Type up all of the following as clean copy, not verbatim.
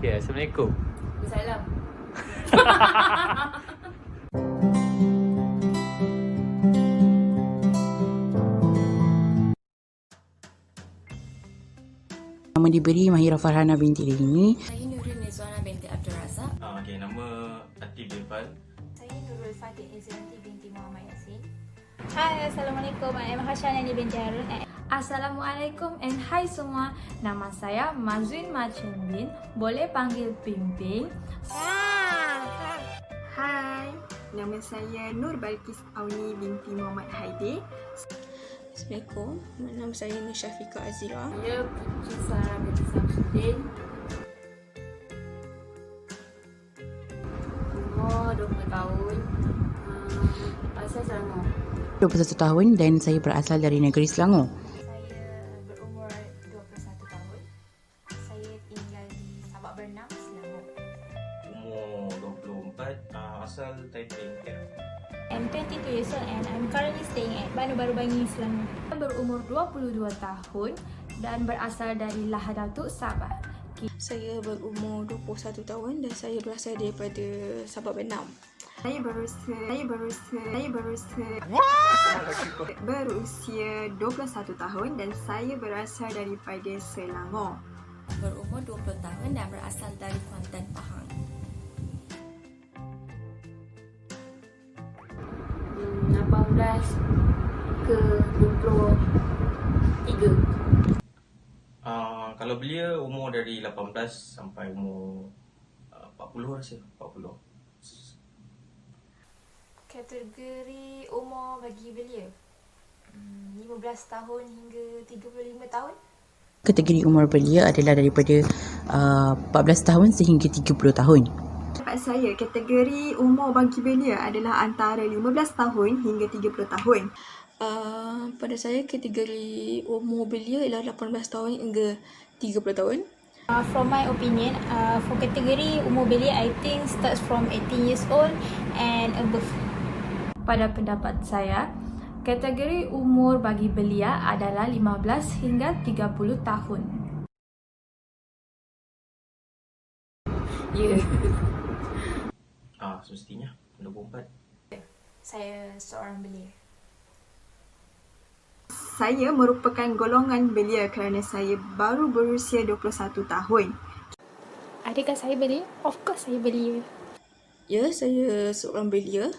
Okay, Assalamualaikum. Salam. Nama diberi Mahira Farhana binti Rini. Saya Nurul Nizwana binti Abdul Razak. Okay, nama Atif Irfan. Saya Nurul Fatih Izanti binti Muhammad Yasin. Hai, Assalamualaikum. I am Hashanani binti Harun. Assalamualaikum and hai semua. Nama saya Mazwin Machin bin. Boleh panggil Pimping. Hai, nama saya Nur Balkis Auni binti Muhammad Haidi. Assalamualaikum, nama saya Nur Syafiqah Azira. Saya Putri Sarah binti Samsudin. Umur 20 tahun. Asal Selangor. 21 tahun dan saya berasal dari negeri Selangor. Saya berumur 21 tahun. Saya tinggal di Sabak Bernam, Selangor. Umur 24, asal Taipei. I'm 22 years old and I'm currently staying at Banu Baru Bangi, Selangor. Saya berumur 22 tahun dan berasal dari Lahadatuk, Sabah. Saya berumur 21 tahun dan saya berasal daripada Sabak Bernam. Saya berusia 21 tahun dan saya berasal daripada Selangor. Berumur 20 tahun dan berasal dari Kuantan, Pahang. 18 ke 23. Kalau belia umur dari 18 sampai umur 40 rasa. 40. Kategori umur bagi belia 15 tahun hingga 35 tahun. Kategori umur belia adalah daripada 14 tahun sehingga 30 tahun. Tempat saya, kategori umur bagi belia adalah antara 15 tahun hingga 30 tahun. Pada saya, kategori umur belia ialah 18 tahun hingga 30 tahun. From my opinion, for kategori umur belia, I think starts from 18 years old and above. Pada pendapat saya, kategori umur bagi belia adalah 15 hingga 30 tahun. Ya. Semestinya 24. Saya seorang belia. Saya merupakan golongan belia kerana saya baru berusia 21 tahun. Adakah saya belia? Of course saya belia. Ya, saya seorang belia.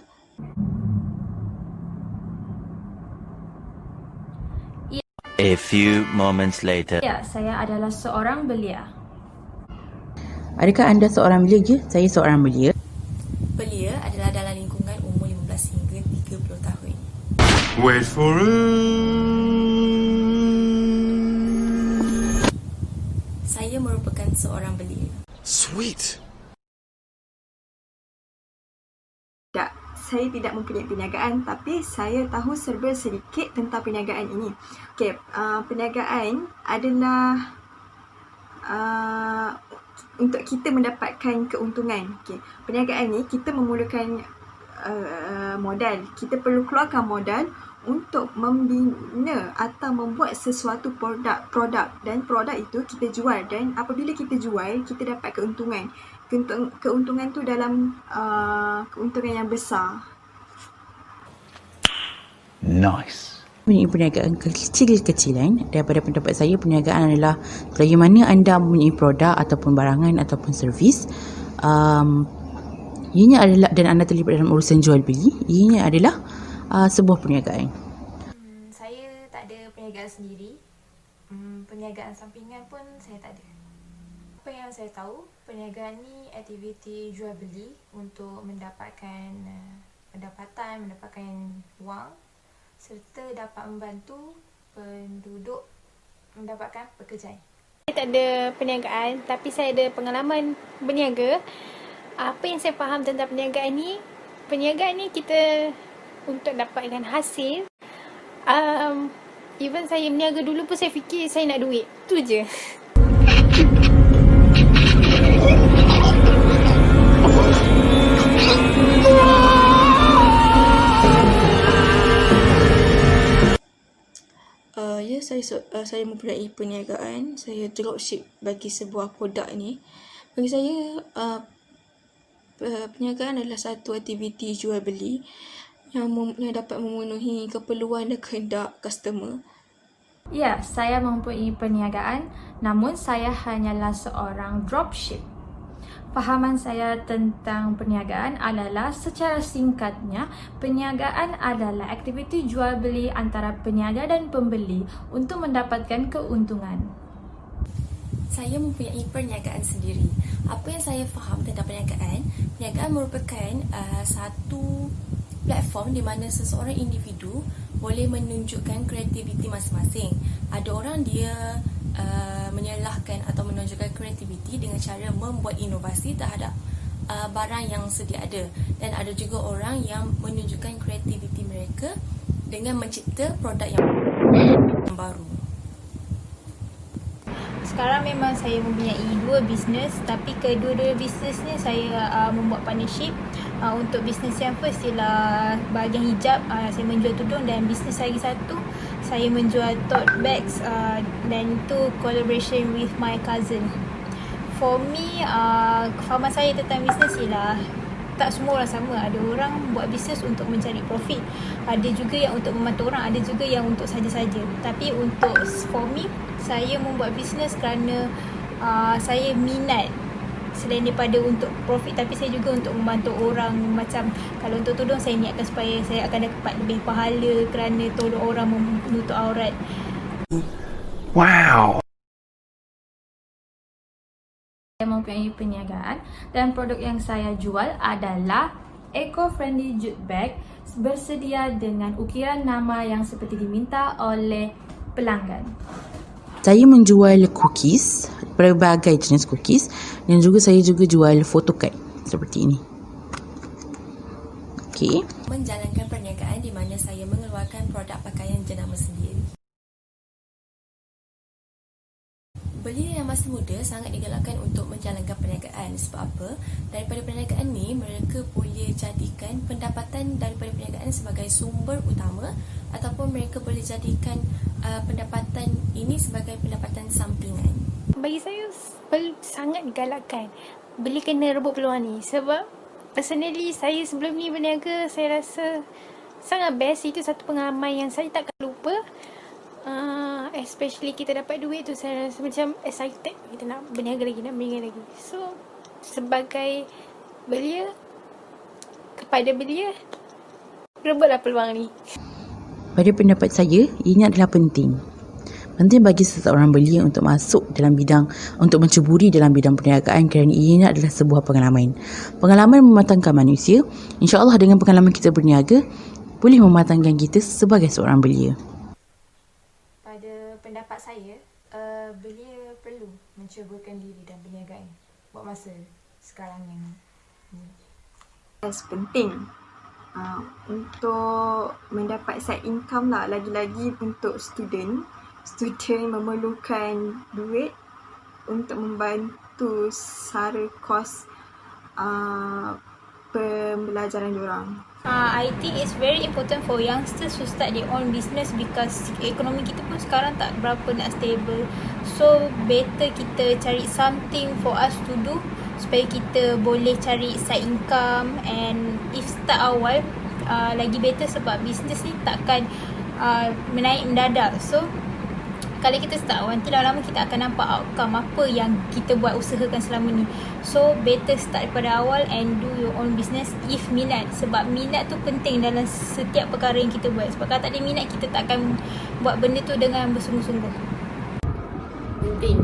A few moments later. Ya, saya adalah seorang belia. Adakah anda seorang belia? Ya, saya seorang belia. Belia adalah dalam lingkungan umur 15 hingga 30 tahun. Wait for Saya merupakan seorang belia. Sweet. Tak, saya tidak mempunyai perniagaan tapi saya tahu serba sedikit tentang perniagaan ini. Okey, perniagaan adalah untuk kita mendapatkan keuntungan. Okey, perniagaan ni kita memerlukan modal. Kita perlu keluarkan modal untuk membina atau membuat sesuatu produk dan produk itu kita jual, dan apabila kita jual kita dapat keuntungan. Keuntungan tu dalam keuntungan yang besar. Nice. Mempunyai perniagaan kecil-kecilan. Daripada pendapat saya, perniagaan adalah bagaimana anda mempunyai produk ataupun barangan ataupun servis. Ianya adalah, dan anda terlibat dalam urusan jual beli, ianya adalah sebuah perniagaan. Saya tak ada perniagaan sendiri. Perniagaan sampingan pun saya tak ada. Apa yang saya tahu, perniagaan ni aktiviti jual beli untuk mendapatkan pendapatan, mendapatkan wang serta dapat membantu penduduk mendapatkan pekerjaan. Saya tak ada perniagaan tapi saya ada pengalaman berniaga. Apa yang saya faham tentang perniagaan ni kita untuk dapatkan hasil. Even saya berniaga dulu pun saya fikir saya nak duit. Tu je. Ya, saya mempunyai perniagaan. Saya dropship bagi sebuah produk ni. Bagi saya, perniagaan adalah satu aktiviti jual beli yang dapat memenuhi keperluan dan kehendak customer. Ya, saya mempunyai perniagaan, namun saya hanyalah seorang dropship. Fahaman saya tentang perniagaan adalah secara singkatnya, perniagaan adalah aktiviti jual beli antara peniaga dan pembeli untuk mendapatkan keuntungan. Saya mempunyai perniagaan sendiri. Apa yang saya faham tentang perniagaan? Perniagaan merupakan satu platform di mana seseorang individu boleh menunjukkan kreativiti masing-masing. Ada orang dia menyalahkan atau menunjukkan kreativiti dengan cara membuat inovasi terhadap barang yang sedia ada, dan ada juga orang yang menunjukkan kreativiti mereka dengan mencipta produk yang baru. Sekarang memang saya mempunyai 2 bisnes, tapi kedua-dua bisnes ni saya membuat partnership. Untuk bisnes yang first ialah bahagian hijab, saya menjual tudung, dan bisnes lagi satu saya menjual tote bags, dan itu collaboration with my cousin. For me, kefahaman saya tentang bisnes ialah tak semua orang sama. Ada orang buat bisnes untuk mencari profit, ada juga yang untuk membantu orang, ada juga yang untuk saja-saja. Tapi untuk for me, saya membuat bisnes kerana saya minat. Selain daripada untuk profit, tapi saya juga untuk membantu orang. Macam kalau untuk tudung, saya niatkan supaya saya akan dapat lebih pahala kerana tolong orang menutup aurat. Wow. Saya mempunyai perniagaan dan produk yang saya jual adalah eco-friendly jute bag bersedia dengan ukiran nama yang seperti diminta oleh pelanggan. Saya menjual cookies, berbagai jenis cookies, dan juga saya juga jual photocard seperti ini. Okey. Menjalankan perniagaan di mana saya mengeluarkan produk pakaian jenama sendiri. Belia yang masih muda sangat digalakkan untuk menjalankan perniagaan. Sebab apa? Daripada perniagaan ni, mereka boleh jadikan pendapatan daripada perniagaan sebagai sumber utama, ataupun mereka boleh jadikan pendapatan ini sebagai pendapatan sampingan. Bagi saya sangat digalakkan. Beli kena rebut peluang ni. Sebab personally saya sebelum ni berniaga, saya rasa sangat best. Itu satu pengalaman yang saya takkan lupa. Especially kita dapat duit tu, saya rasa macam excited. Kita nak berniaga lagi. So sebagai belia, kepada belia, rebutlah peluang ni. Pada pendapat saya, ini adalah penting. Penting bagi seseorang belia untuk masuk dalam bidang, untuk menceburi dalam bidang perniagaan, kerana ini adalah sebuah pengalaman. Pengalaman mematangkan manusia. InsyaAllah dengan pengalaman kita berniaga, boleh mematangkan kita sebagai seorang belia. Pada pendapat saya, belia perlu menceburkan diri dan perniagaan buat masa sekarang yang ni. Penting untuk mendapat side income lah. Lagi-lagi untuk student memerlukan duit untuk membantu sara kos pembelajaran diorang. I think it's very important for youngsters to start their own business because ekonomi kita pun sekarang tak berapa nak stable. So better kita cari something for us to do supaya kita boleh cari side income, and if start awal lagi better sebab business ni takkan menaik mendadak. So kalau kita start awal, nanti lama-lama kita akan nampak outcome apa yang kita buat usahakan selama ni. So better start daripada awal and do your own business if minat. Sebab minat tu penting dalam setiap perkara yang kita buat. Sebab kalau tak ada minat, kita tak akan buat benda tu dengan bersungguh-sungguh. Penting,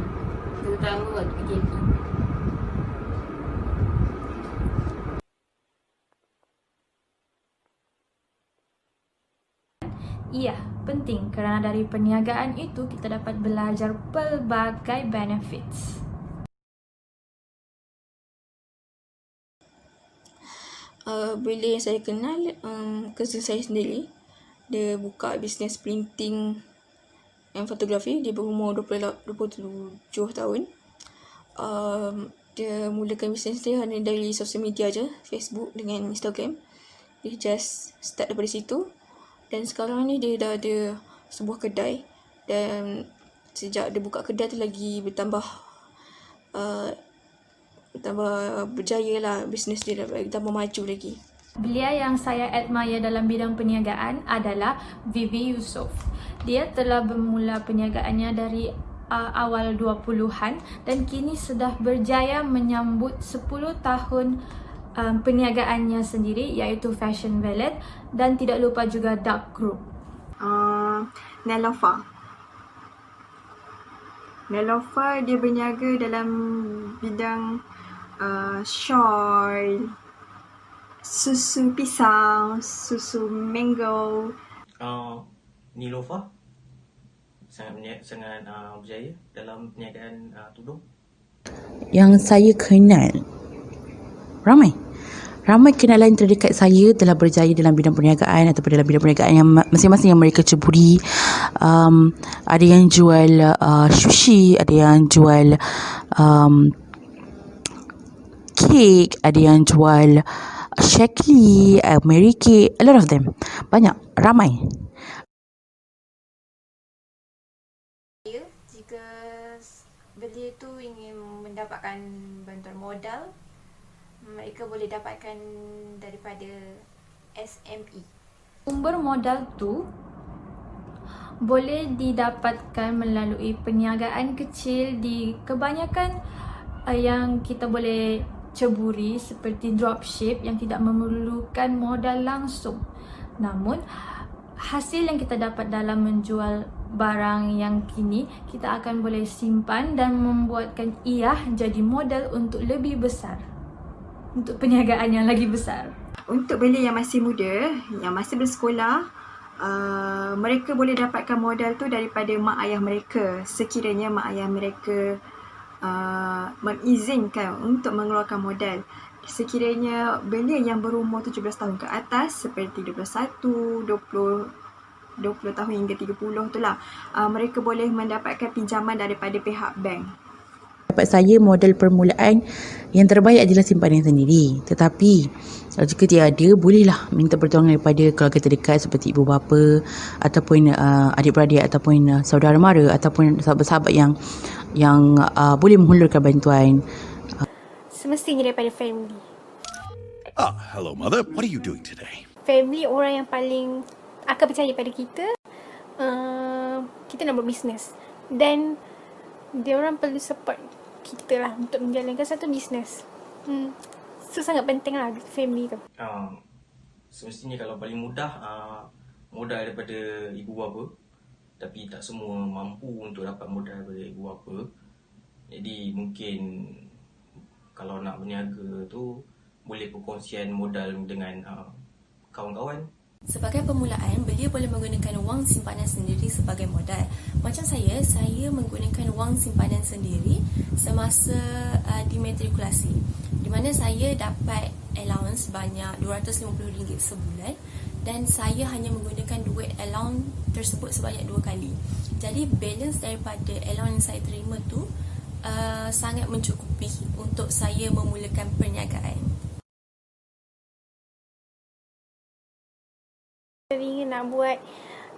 terutama waktu PKP. Iya, penting kerana dari perniagaan itu kita dapat belajar pelbagai benefits. Bila yang saya kenal, cousin saya sendiri, dia buka bisnes printing and fotografi. Dia berumur 27 tahun. Dia mulakan bisnes dia hanya dari sosial media je, Facebook dengan Instagram. Dia just start daripada situ. Dan sekarang ni dia dah ada sebuah kedai, dan sejak dia buka kedai tu lagi bertambah tambah berjaya lah bisnes dia, tambah maju lagi. Belia yang saya admire dalam bidang perniagaan adalah Vivi Yusof. Dia telah bermula perniagaannya dari awal 20-an dan kini sudah berjaya menyambut 10 tahun perniagaannya sendiri, iaitu Fashion Valet, dan tidak lupa juga Dark Group. Nelofa dia berniaga dalam bidang shawl, susu pisang, susu mango. Nilofa sangat berjaya dalam perniagaan tudung. Yang saya kenal, ramai kenalan terdekat saya telah berjaya dalam bidang perniagaan ataupun dalam bidang perniagaan yang masing-masing yang mereka ceburi. Ada yang jual sushi, ada yang jual kek, ada yang jual Shaklee, Mary Kay, a lot of them. Banyak, ramai. Jika belia tu ingin mendapatkan bantuan modal, mereka boleh dapatkan daripada SME. Sumber modal tu boleh didapatkan melalui perniagaan kecil di kebanyakan yang kita boleh ceburi seperti dropship yang tidak memerlukan modal langsung. Namun hasil yang kita dapat dalam menjual barang yang kini, kita akan boleh simpan dan membuatkan ia jadi modal untuk lebih besar, untuk perniagaan yang lagi besar. Untuk belia yang masih muda, yang masih bersekolah, mereka boleh dapatkan modal tu daripada mak ayah mereka, sekiranya mak ayah mereka mengizinkan untuk mengeluarkan modal. Sekiranya belia yang berumur 17 tahun ke atas, seperti 21, 20 tahun hingga 30 tu lah, mereka boleh mendapatkan pinjaman daripada pihak bank. Dapat saya, modal permulaan yang terbaik adalah simpanan sendiri. Tetapi jika tiada, bolehlah minta pertolongan daripada keluarga terdekat seperti ibu bapa ataupun adik-beradik ataupun saudara mara ataupun sahabat-sahabat yang boleh menghulurkan bantuan. Semestinya daripada family. Hello mother, what are you doing today? Family orang yang paling akan percaya pada kita. Kita nak buat bisnes. Dan dia orang perlu support kita lah untuk menjalankan satu bisnes. So sangat penting lah family tu. Semestinya kalau paling mudah modal daripada ibu bapa, tapi tak semua mampu untuk dapat modal daripada ibu bapa. Jadi mungkin kalau nak berniaga tu boleh perkongsian modal dengan kawan-kawan. Sebagai permulaan, belia boleh menggunakan wang simpanan sendiri sebagai modal. Macam saya menggunakan wang simpanan sendiri semasa dimatrikulasi, di mana saya dapat allowance sebanyak RM250 sebulan dan saya hanya menggunakan duit allowance tersebut sebanyak 2 kali. Jadi balance daripada allowance yang saya terima tu sangat mencukupi untuk saya memulakan perniagaan. Saya ingin nak buat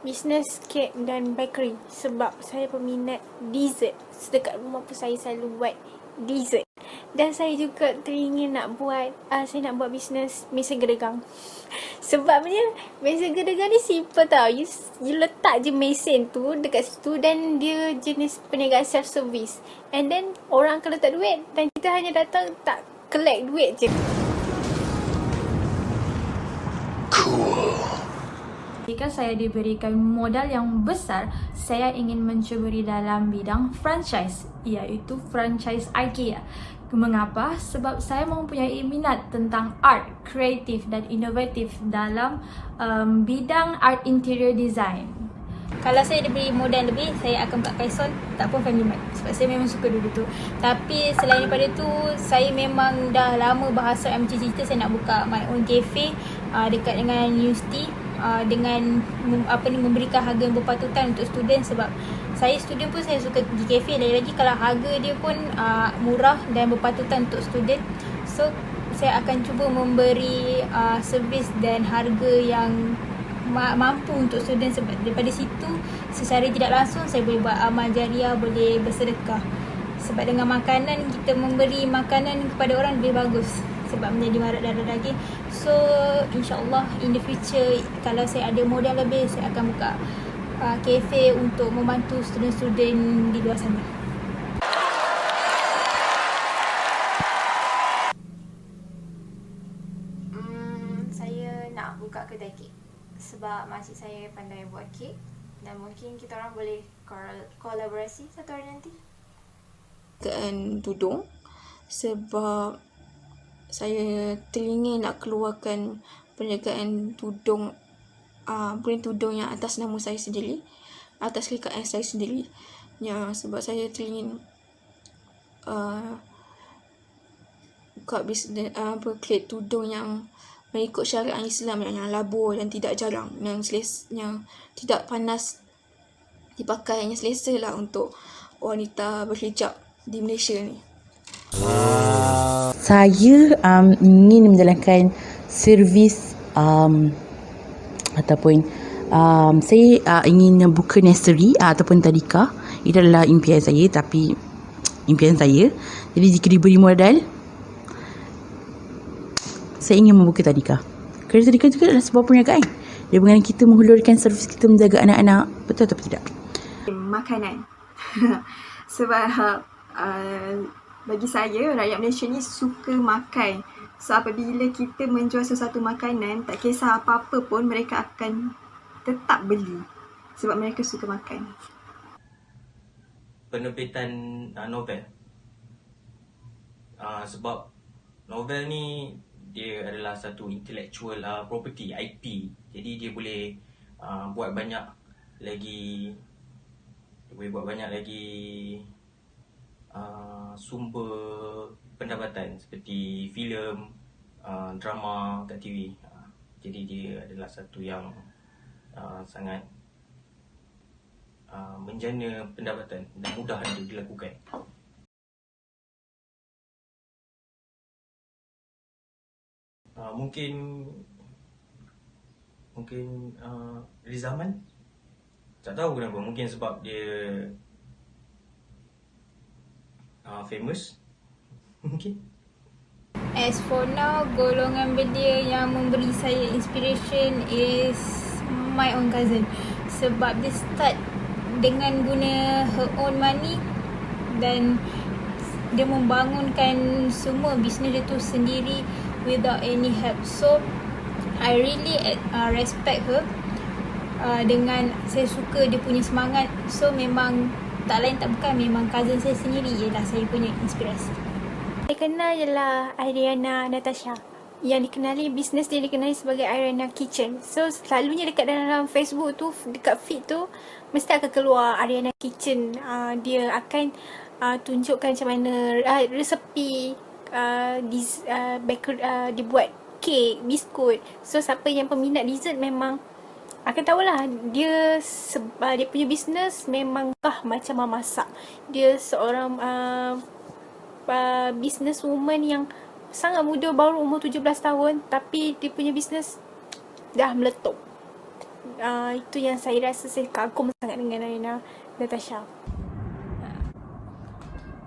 bisnes kek dan bakery sebab saya peminat dessert. Sedekat rumah pun saya selalu buat dessert. Dan saya juga teringin nak buat bisnes mesin gedegang. Sebabnya mesin gedegang ni simple tau. You letak je mesin tu dekat situ dan dia jenis perniagaan self service. And then orang akan letak duit dan kita hanya datang tak collect duit je. Cool. Jika saya diberikan modal yang besar, saya ingin menceburi dalam bidang franchise, iaitu franchise IKEA. Mengapa? Sebab saya mempunyai minat tentang art, kreatif dan inovatif dalam bidang art interior design. Kalau saya diberi modal lebih, saya akan buka Kaison, tak pun Family Mart. Sebab saya memang suka dulu tu. Tapi selain daripada tu, saya memang dah lama bahasa cita saya nak buka my own cafe dekat dengan universiti, dengan memberikan harga yang berpatutan untuk student. Sebab saya student pun saya suka pergi cafe, lagi-lagi kalau harga dia pun murah dan berpatutan untuk student. So saya akan cuba memberi servis dan harga yang mampu untuk student. Sebab daripada situ secara tidak langsung saya boleh buat amal jariah, boleh bersedekah. Sebab dengan makanan, kita memberi makanan kepada orang lebih bagus sebab menjadi marak darah daging. So insyaAllah in the future, kalau saya ada modal lebih, saya akan buka kafe untuk membantu student-student di luar sana. Saya nak buka kedai kek sebab makcik saya pandai buat kek dan mungkin kita orang boleh kolaborasi satu hari nanti. Perniagaan tudung sebab saya teringin nak keluarkan perniagaan tudung, brand tudung yang atas nama saya sendiri, atas rekaan saya sendiri. Ya, sebab saya teringin buka bisnes kek tudung yang mengikut syariat Islam, yang labur dan tidak jarang, yang tidak panas dipakai, yang selesa lah untuk wanita berhijab di Malaysia ni. Saya ingin menjalankan servis ataupun saya ingin buka nursery ataupun tadika. Itu adalah impian saya, tapi impian saya. Jadi jika diberi modal, saya ingin membuka tadika. Kerana tadika juga adalah sebuah perniagaan. Di mana kita menghulurkan servis kita menjaga anak-anak. Betul atau tidak? Makanan. Sebab bagi saya, rakyat Malaysia ni suka makan. So apabila kita menjual sesuatu makanan, tak kisah apa-apa pun, mereka akan tetap beli sebab mereka suka makan. Penerbitan novel. Sebab novel ni dia adalah satu intellectual property, IP. Jadi dia boleh buat banyak lagi sumber pendapatan seperti filem, drama kat TV. Jadi dia adalah satu yang sangat menjana pendapatan dan mudah untuk dilakukan. Mungkin Rizaman, tak tahu kenapa, mungkin sebab dia famous mungkin. As for now, golongan belia yang memberi saya inspiration is my own cousin. Sebab dia start dengan guna her own money dan dia membangunkan semua bisnes dia tu sendiri without any help. So I really respect her. Dengan saya suka dia punya semangat. So memang tak lain tak bukan, memang cousin saya sendiri ialah saya punya inspirasi. Saya kenal ialah Ariana Natasha. Yang dikenali, bisnes dia dikenali sebagai Ariana Kitchen. So selalunya dekat dalam Facebook tu, dekat feed tu, mesti akan keluar Ariana Kitchen. Dia akan tunjukkan macam mana resepi dibuat kek, biskut. So siapa yang peminat dessert memang akan tahulah dia punya bisnes memangkah macam memasak. Dia seorang businesswoman yang sangat muda, baru umur 17 tahun, tapi dia punya bisnes dah meletup. Itu yang saya rasa saya kagum sangat dengan Ariana Natasha.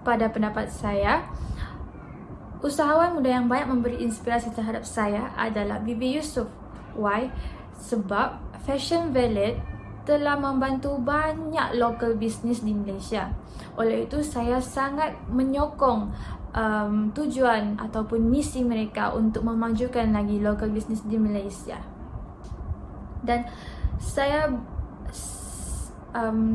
Pada pendapat saya, usahawan muda yang banyak memberi inspirasi terhadap saya adalah Bibi Yusof. Why? Sebab Fashion Valet telah membantu banyak local business di Malaysia. Oleh itu, saya sangat menyokong tujuan ataupun misi mereka untuk memajukan lagi local business di Malaysia. Dan saya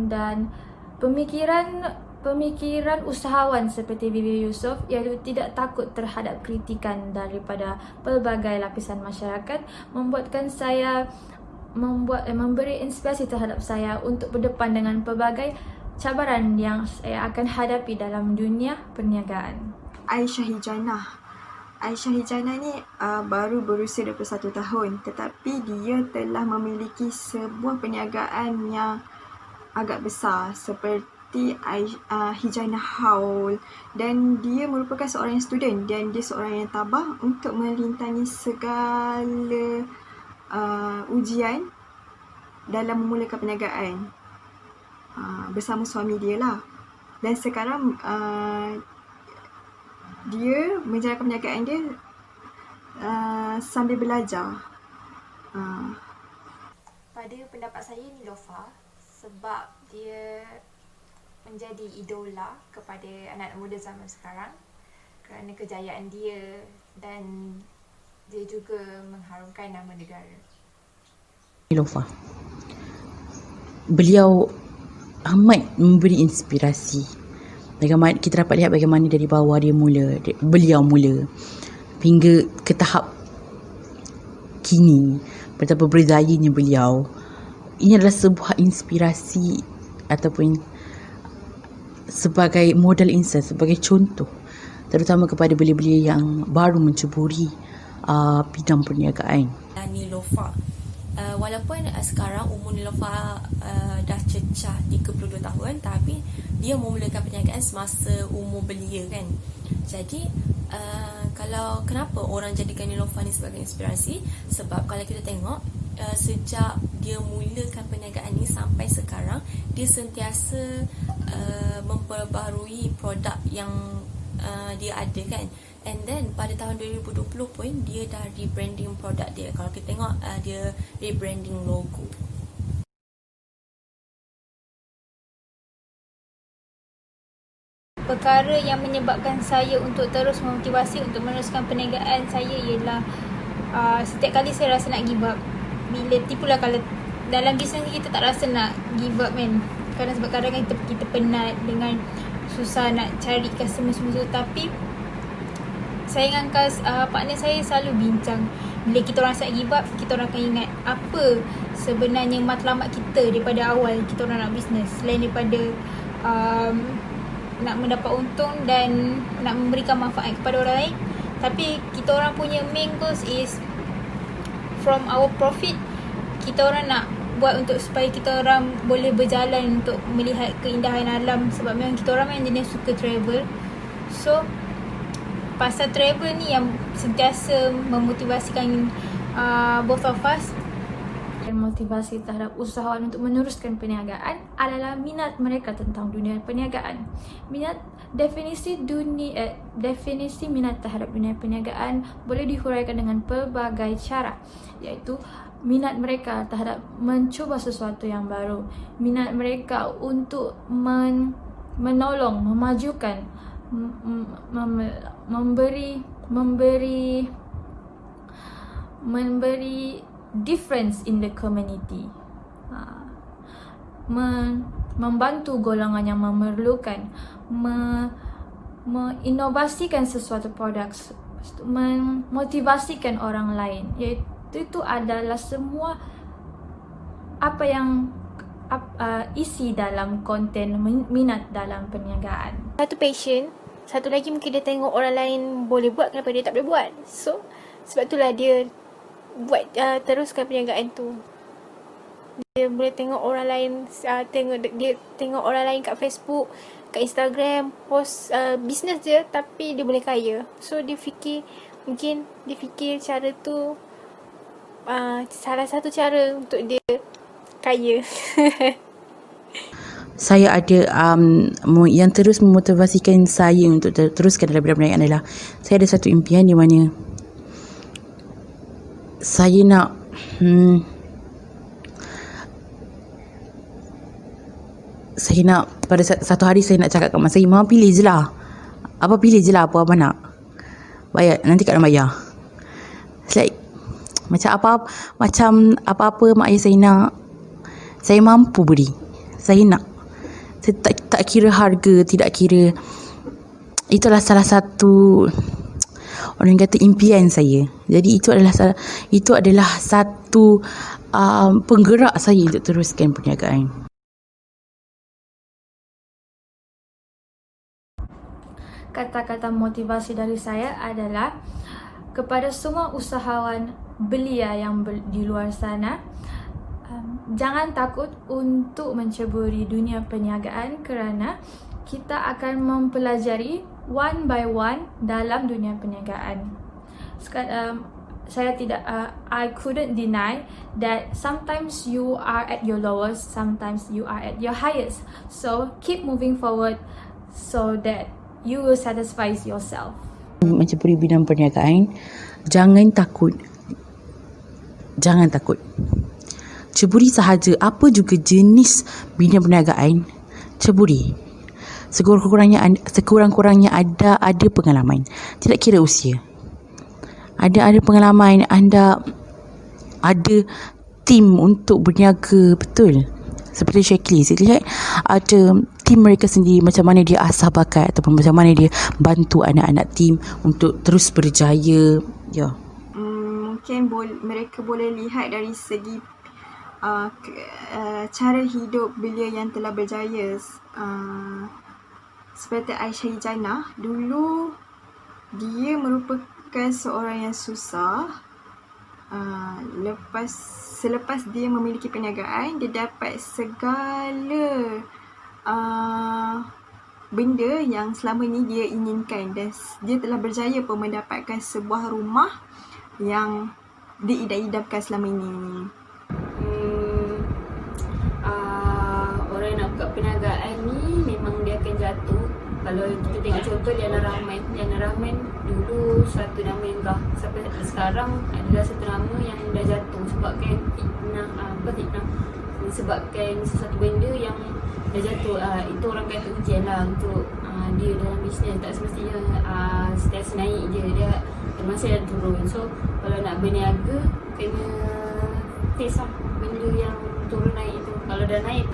dan pemikiran usahawan seperti Bibi Yusof iaitu tidak takut terhadap kritikan daripada pelbagai lapisan masyarakat membuatkan saya memberi inspirasi terhadap saya untuk berdepan dengan pelbagai cabaran yang saya akan hadapi dalam dunia perniagaan. Aisyah Hijana ni baru berusia 21 tahun, tetapi dia telah memiliki sebuah perniagaan yang agak besar seperti Hijana Haul, dan dia merupakan seorang student dan dia seorang yang tabah untuk melintangi segala ujian dalam memulakan perniagaan bersama suami dia lah. dan sekarang dia menjalankan perniagaan dia sambil belajar. Pada pendapat saya, Niloufar, sebab dia menjadi idola kepada anak muda zaman sekarang kerana kejayaan dia dan dia juga mengharumkan nama negara. Niloufar, beliau amat memberi inspirasi. Bagaimana kita dapat lihat bagaimana dari bawah beliau mula hingga ke tahap kini, betapa berjayanya beliau. Ini adalah sebuah inspirasi ataupun sebagai model insan, sebagai contoh, terutama kepada belia-belia yang baru menceburi bidang perniagaan. Niloufar, walaupun sekarang umur Niloufar dah cecah 32 tahun, tapi dia memulakan perniagaan semasa umur belia kan. Jadi kalau kenapa orang jadikan Niloufar ni sebagai inspirasi, sebab kalau kita tengok sejak dia mulakan perniagaan ni sampai sekarang, dia sentiasa memperbaharui produk yang dia ada kan. And then pada tahun 2020 pun dia dah rebranding produk dia. Kalau kita tengok dia rebranding logo. Perkara yang menyebabkan saya untuk terus memotivasi untuk meneruskan perniagaan saya ialah setiap kali saya rasa nak give up. Bila tipulah kalau dalam bisnes kita tak rasa nak give up kan. Sebab kadang-kadang kita penat dengan susah nak cari customer semua. Tapi saya dengan partner saya selalu bincang. Bila kita orang rasa give up, kita orang akan ingat apa sebenarnya matlamat kita daripada awal kita orang nak bisnes. Selain daripada nak mendapat untung dan nak memberikan manfaat kepada orang lain, tapi kita orang punya main goals is from our profit, kita orang nak buat untuk supaya kita orang boleh berjalan untuk melihat keindahan alam. Sebab memang kita orang memang jenis suka travel. So pasal travel ni yang sentiasa memotivasikan both of us. Dan motivasi terhadap usahawan untuk meneruskan perniagaan adalah minat mereka tentang dunia perniagaan. Definisi minat terhadap dunia perniagaan boleh dihuraikan dengan pelbagai cara, iaitu minat mereka terhadap mencuba sesuatu yang baru, minat mereka untuk menolong, memajukan, memberi difference in the community, membantu golongan yang memerlukan, menginovasikan sesuatu produk, memotivasikan orang lain. Itu adalah semua apa yang isi dalam konten minat dalam perniagaan. Satu passion, satu lagi mungkin dia tengok orang lain boleh buat, kenapa dia tak boleh buat. So sebab itulah dia buat teruskan perniagaan tu. Dia boleh tengok orang lain, dia tengok orang lain kat Facebook, kat Instagram post bisnes dia, tapi dia boleh kaya. So dia fikir cara tu salah satu cara untuk dia kaya. Saya ada yang terus memotivasikan saya untuk teruskan dalam bidang perniagaan adalah saya ada satu impian di mana saya nak pada satu hari saya nak cakap kat mak saya, "Mama pilih je lah. Apa pilih je lah apa abang nak. Bayar, nanti kat dalam bayar." It's like macam apa-apa mak ayah saya nak, saya mampu beri. Saya nak. Saya tak kira harga, tidak kira. Itulah salah satu orang kata impian saya. Jadi itu adalah satu penggerak saya untuk teruskan perniagaan. Kata-kata motivasi dari saya adalah kepada semua usahawan belia yang di luar sana, jangan takut untuk menceburi dunia perniagaan kerana kita akan mempelajari one by one dalam dunia perniagaan. I couldn't deny that sometimes you are at your lowest, sometimes you are at your highest. So keep moving forward. so that you will satisfy yourself. Menceburi bidang perniagaan, jangan takut. Jangan takut. Ceburi sahaja, apa juga jenis bidang perniagaan, ceburi. Sekurang-kurangnya ada pengalaman. Tidak kira usia. Ada pengalaman, anda ada tim untuk berniaga betul. Seperti Shaklee, saya lihat ada tim mereka sendiri, macam mana dia asah bakat ataupun macam mana dia bantu anak-anak tim untuk terus berjaya. Ya. Mungkin mereka boleh lihat dari segi cara hidup beliau yang telah berjaya. Seperti Aisyah Hijana, dulu dia merupakan seorang yang susah. Selepas dia memiliki perniagaan, dia dapat segala benda yang selama ni dia inginkan, dan dia telah berjaya pun mendapatkan sebuah rumah yang diidam-idamkan selama ini. Orang yang nak buka perniagaan ni memang dia akan jatuh. Kalau kita tengok contoh Diana Rahman dulu satu nama yang sampai sekarang adalah satu nama yang dah jatuh sebabkan fitnah, sebabkan sesuatu benda yang dah jatuh. Itu orang kata ujian lah untuk dia dalam bisnes. Tak semestinya sentiasa naik je, dia masa dah turun. So kalau nak berniaga, kena face lah benda yang turun naik tu. Kalau dah naik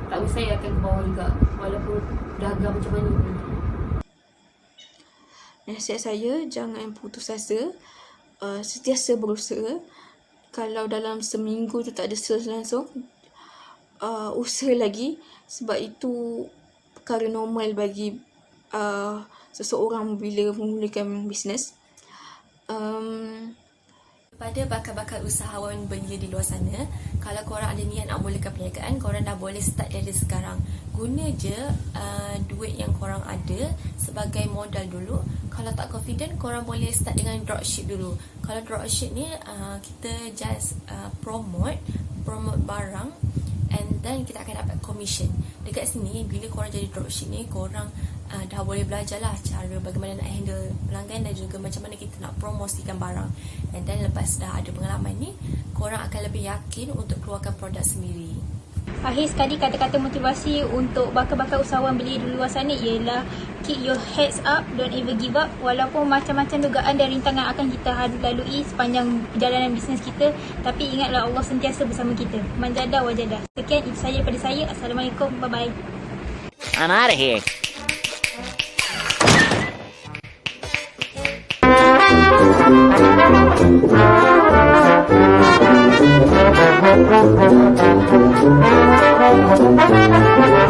tak usah akan ke bawah juga, walaupun dahaga macam mana pun. Nasihat saya, jangan putus asa, sentiasa berusaha. Kalau dalam seminggu tu tak ada sales langsung, usaha lagi, sebab itu perkara normal bagi seseorang bila memulakan bisnes. Kepada bakal-bakal usahawan belia di luar sana, kalau korang ada niat nak mulakan perniagaan, korang dah boleh start dari sekarang. Guna je duit yang korang ada sebagai modal dulu. Kalau tak confident, korang boleh start dengan dropship dulu. Kalau dropship ni kita just promote barang, and then kita akan dapat commission. Dekat sini, bila korang jadi dropship ni, korang dah boleh belajar lah cara bagaimana nak handle pelanggan dan juga macam mana kita nak promosikan barang. And then lepas dah ada pengalaman ni, korang akan lebih yakin untuk keluarkan produk sendiri. Akhir sekali, kata-kata motivasi untuk bakal-bakal usahawan belia di luar sana ialah keep your heads up, don't ever give up. Walaupun macam-macam dugaan dan rintangan akan kita lalui sepanjang perjalanan bisnes kita, tapi ingatlah Allah sentiasa bersama kita. Manjadah wajadah. Sekian, itu sahaja daripada saya. Assalamualaikum, bye-bye. I'm out of here. Thank you.